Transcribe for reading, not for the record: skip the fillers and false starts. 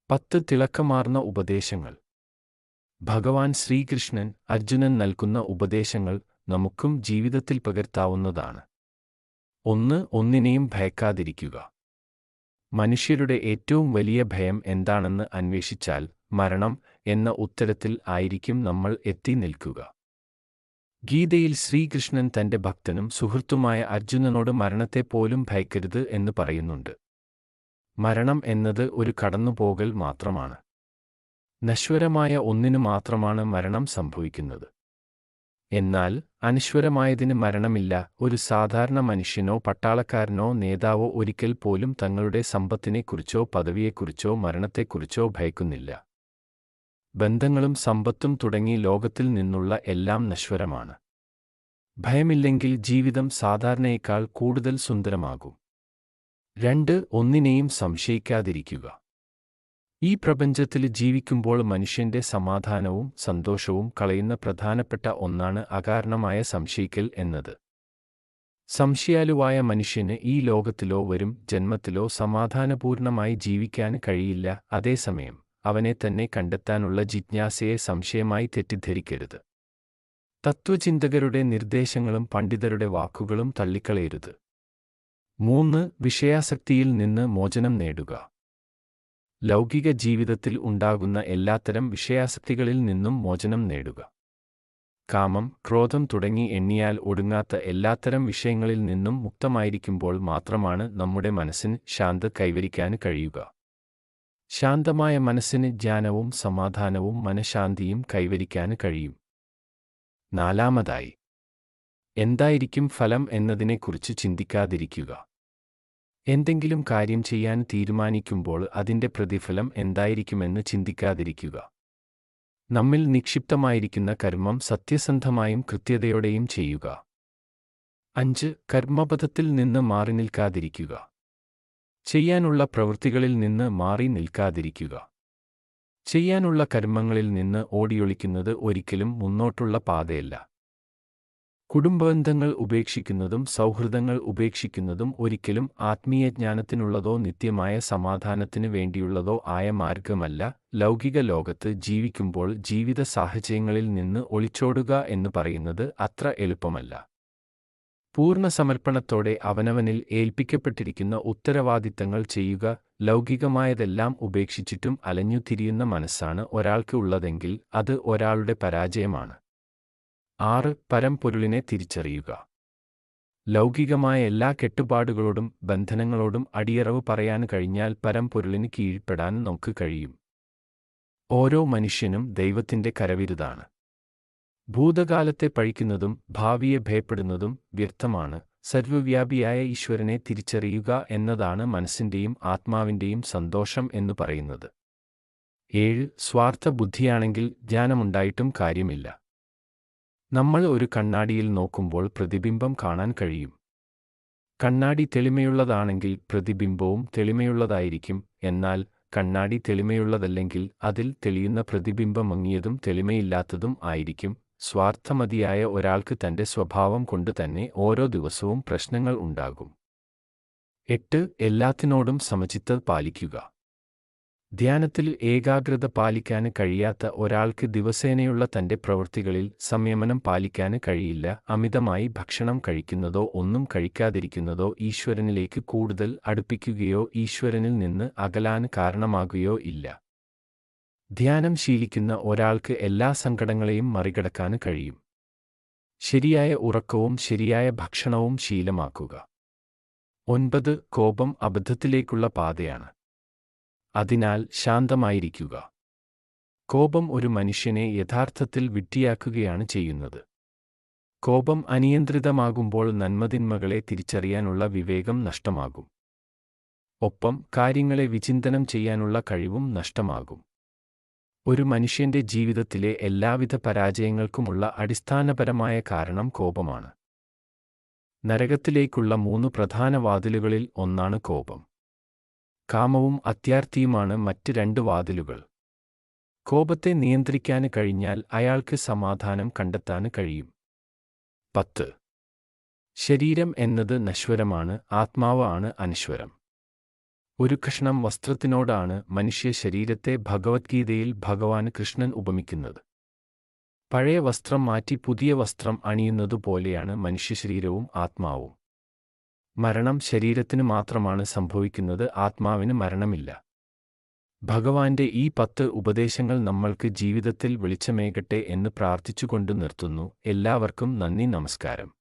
10 തിളക്കമാർന്ന ഉപദേശങ്ങൾ. ഭഗവാൻ ശ്രീകൃഷ്ണൻ അർജുനൻ നൽകുന്ന ഉപദേശങ്ങൾ നമുക്കും ജീവിതത്തിൽ പകർത്താവുന്നതാണ്. 1. ഒന്നിനെയും ഭയക്കാതിരിക്കുക. മനുഷ്യരുടെ ഏറ്റവും വലിയ ഭയം എന്താണെന്ന് അന്വേഷിച്ചാൽ മരണം എന്ന ഉത്തരത്തിൽ ആയിരിക്കും നമ്മൾ എത്തി നിൽക്കുക. ഗീതയിൽ ശ്രീകൃഷ്ണൻ തന്റെ ഭക്തനും സുഹൃത്തുമായ അർജുനനോട് മരണത്തെപ്പോലും ഭയക്കരുത് എന്ന് പറയുന്നുണ്ട്. മരണം എന്നത് ഒരു കടന്നുപോകൽ മാത്രമാണ്. നശ്വരമായ ഒന്നിനു മാത്രമാണ് മരണം സംഭവിക്കുന്നത്. എന്നാൽ അനശ്വരമായതിന് മരണമില്ല. ഒരു സാധാരണ മനുഷ്യനോ പട്ടാളക്കാരനോ നേതാവോ ഒരിക്കൽ പോലും തങ്ങളുടെ സമ്പത്തിനെക്കുറിച്ചോ പദവിയെക്കുറിച്ചോ മരണത്തെക്കുറിച്ചോ ഭയക്കുന്നില്ല. ബന്ധങ്ങളും സമ്പത്തും തുടങ്ങി ലോകത്തിൽ നിന്നുള്ള എല്ലാം നശ്വരമാണ്. ഭയമില്ലെങ്കിൽ ജീവിതം സാധാരണയേക്കാൾ കൂടുതൽ സുന്ദരമാകും. 2. ഒന്നിനെയും സംശയിക്കാതിരിക്കുക. ഈ പ്രപഞ്ചത്തിൽ ജീവിക്കുമ്പോൾ മനുഷ്യന്റെ സമാധാനവും സന്തോഷവും കളയുന്ന പ്രധാനപ്പെട്ട ഒന്നാണ് അകാരണമായ സംശയിക്കൽ എന്നത്. സംശയാലുവായ മനുഷ്യന് ഈ ലോകത്തിലോ വരും ജന്മത്തിലോ സമാധാനപൂർണമായി ജീവിക്കാൻ കഴിയില്ല. അതേസമയം അവനെ തന്നെ കണ്ടെത്താനുള്ള ജിജ്ഞാസയെ സംശയമായി തെറ്റിദ്ധരിക്കരുത്. തത്വചിന്തകരുടെ നിർദ്ദേശങ്ങളും പണ്ഡിതരുടെ വാക്കുകളും തള്ളിക്കളയരുത്. 3. വിഷയാസക്തിയിൽ നിന്ന് മോചനം നേടുക. ലൗകിക ജീവിതത്തിൽ ഉണ്ടാകുന്ന എല്ലാത്തരം വിഷയാസക്തികളിൽ നിന്നും മോചനം നേടുക. കാമം, ക്രോധം തുടങ്ങി എണ്ണിയാൽ ഒടുങ്ങാത്ത എല്ലാത്തരം വിഷയങ്ങളിൽ നിന്നും മുക്തമായിരിക്കുമ്പോൾ മാത്രമാണ് നമ്മുടെ മനസ്സിന് ശാന്ത കൈവരിക്കാൻ കഴിയുക. ശാന്തമായ മനസ്സിന് ജ്ഞാനവും സമാധാനവും മനഃശാന്തിയും കൈവരിക്കാൻ കഴിയും. 4. എന്തായിരിക്കും ഫലം എന്നതിനെക്കുറിച്ച് ചിന്തിക്കാതിരിക്കുക. എന്തെങ്കിലും കാര്യം ചെയ്യാൻ തീരുമാനിക്കുമ്പോൾ അതിൻ്റെ പ്രതിഫലം എന്തായിരിക്കുമെന്ന് ചിന്തിക്കാതിരിക്കുക. നമ്മിൽ നിക്ഷിപ്തമായിരിക്കുന്ന കർമ്മം സത്യസന്ധമായും കൃത്യതയോടെയും ചെയ്യുക. 5. കർമ്മപഥത്തിൽ നിന്ന് മാറി നിൽക്കാതിരിക്കുക. ചെയ്യാനുള്ള പ്രവൃത്തികളിൽ നിന്ന് മാറി നിൽക്കാതിരിക്കുക. ചെയ്യാനുള്ള കർമ്മങ്ങളിൽ നിന്ന് ഓടിയൊളിക്കുന്നത് ഒരിക്കലും മുന്നോട്ടുള്ള പാതയല്ല. കുടുംബബന്ധങ്ങൾ ഉപേക്ഷിക്കുന്നതും സൗഹൃദങ്ങൾ ഉപേക്ഷിക്കുന്നതും ഒരിക്കലും ആത്മീയജ്ഞാനത്തിനുള്ളതോ നിത്യമായ സമാധാനത്തിന് വേണ്ടിയുള്ളതോ ആയ മാർഗമല്ല. ലൗകിക ലോകത്ത് ജീവിക്കുമ്പോൾ ജീവിത സാഹചര്യങ്ങളിൽ നിന്ന് ഒളിച്ചോടുക എന്ന് പറയുന്നത് അത്ര എളുപ്പമല്ല. പൂർണ്ണ സമർപ്പണത്തോടെ അവനവനിൽ ഏൽപ്പിക്കപ്പെട്ടിരിക്കുന്ന ഉത്തരവാദിത്തങ്ങൾ ചെയ്യുക. ലൗകികമായതെല്ലാം ഉപേക്ഷിച്ചിട്ടും അലഞ്ഞുതിരിയുന്ന മനസ്സാണ് ഒരാൾക്ക് ഉള്ളതെങ്കിൽ അത് ഒരാളുടെ പരാജയമാണ്. 6. പരംപൊരുളിനെ തിരിച്ചറിയുക. ലൗകികമായ എല്ലാ കെട്ടുപാടുകളോടും ബന്ധനങ്ങളോടും അടിയറവ് പറയാൻ കഴിഞ്ഞാൽ പരംപൊരുളിന് കീഴ്പ്പെടാൻ നമുക്ക് കഴിയും. ഓരോ മനുഷ്യനും ദൈവത്തിന്റെ കരവിരുതാണ്. ഭൂതകാലത്തെ പഴിക്കുന്നതും ഭാവിയെ ഭയപ്പെടുന്നതും വ്യർത്ഥമാണ്. സർവ്വവ്യാപിയായ ഈശ്വരനെ തിരിച്ചറിയുക എന്നതാണ് മനസ്സിന്റെയും ആത്മാവിന്റെയും സന്തോഷം എന്നു പറയുന്നത്. 7. സ്വാർത്ഥ ബുദ്ധിയാണെങ്കിൽ ജ്ഞാനമുണ്ടായിട്ടും കാര്യമില്ല. നമ്മൾ ഒരു കണ്ണാടിയിൽ നോക്കുമ്പോൾ പ്രതിബിംബം കാണാൻ കഴിയും. കണ്ണാടി തെളിമയുള്ളതാണെങ്കിൽ പ്രതിബിംബവും തെളിമയുള്ളതായിരിക്കും. എന്നാൽ കണ്ണാടി തെളിമയുള്ളതല്ലെങ്കിൽ അതിൽ തെളിയുന്ന പ്രതിബിംബം മങ്ങിയതും തെളിമയില്ലാത്തതും ആയിരിക്കും. സ്വാർത്ഥമതിയായ ഒരാൾക്ക് തന്റെ സ്വഭാവം കൊണ്ട് തന്നെ ഓരോ ദിവസവും പ്രശ്നങ്ങൾ ഉണ്ടാകും. 8. എല്ലാത്തിനോടും സമചിത്തത പാലിക്കുക. ധ്യാനത്തിൽ ഏകാഗ്രത പാലിക്കാൻ കഴിയാത്ത ഒരാൾക്ക് ദിവസേനയുള്ള തന്റെ പ്രവൃത്തികളിൽ സംയമനം പാലിക്കാൻ കഴിയില്ല. അമിതമായി ഭക്ഷണം കഴിക്കുന്നതോ ഒന്നും കഴിക്കാതിരിക്കുന്നതോ ഈശ്വരനിലേക്ക് കൂടുതൽ അടുപ്പിക്കുകയോ ഈശ്വരനിൽ നിന്ന് അകലാൻ കാരണമാകുകയോ ഇല്ല. ധ്യാനം ശീലിക്കുന്ന ഒരാൾക്ക് എല്ലാ സങ്കടങ്ങളെയും മറികടക്കാൻ കഴിയും. ശരിയായ ഉറക്കവും ശരിയായ ഭക്ഷണവും ശീലമാക്കുക. 9. കോപം അബദ്ധത്തിലേക്കുള്ള പാതയാണ്. അതിനാൽ ശാന്തമായിരിക്കുക. കോപം ഒരു മനുഷ്യനെ യഥാർത്ഥത്തിൽ വിഡ്ഢിയാക്കുകയാണ് ചെയ്യുന്നത്. കോപം അനിയന്ത്രിതമാകുമ്പോൾ നന്മതിന്മകളെ തിരിച്ചറിയാനുള്ള വിവേകം നഷ്ടമാകും. ഒപ്പം കാര്യങ്ങളെ വിചിന്തനം ചെയ്യാനുള്ള കഴിവും നഷ്ടമാകും. ഒരു മനുഷ്യന്റെ ജീവിതത്തിലെ എല്ലാവിധ പരാജയങ്ങൾക്കുമുള്ള അടിസ്ഥാനപരമായ കാരണം കോപമാണ്. നരകത്തിലേക്കുള്ള 3 പ്രധാന വാതിലുകളിൽ ഒന്നാണ് കോപം. കാമവും അത്യാർത്തിയുമാണ് മറ്റ് 2 വാതിലുകൾ. കോപത്തെ നിയന്ത്രിക്കാൻ കഴിഞ്ഞാൽ അയാൾക്ക് സമാധാനം കണ്ടെത്താൻ കഴിയും. 10. ശരീരം എന്നത് നശ്വരമാണ്, ആത്മാവ് ആണ് അനശ്വരം. ഒരു കഷണം വസ്ത്രത്തിനോടാണ് മനുഷ്യ ശരീരത്തെ ഭഗവത്ഗീതയിൽ ഭഗവാൻ കൃഷ്ണൻ ഉപമിക്കുന്നത്. പഴയ വസ്ത്രം മാറ്റി പുതിയ വസ്ത്രം അണിയുന്നതുപോലെയാണ് മനുഷ്യശരീരവും ആത്മാവും. മരണം ശരീരത്തിന് മാത്രമാണ് സംഭവിക്കുന്നത്, ആത്മാവിന് മരണമില്ല. ഭഗവാന്റെ ഈ 10 ഉപദേശങ്ങൾ നമ്മൾക്ക് ജീവിതത്തിൽ വെളിച്ചമേകട്ടെ എന്ന് പ്രാർത്ഥിച്ചുകൊണ്ട് നിർത്തുന്നു. എല്ലാവർക്കും നന്ദി, നമസ്കാരം.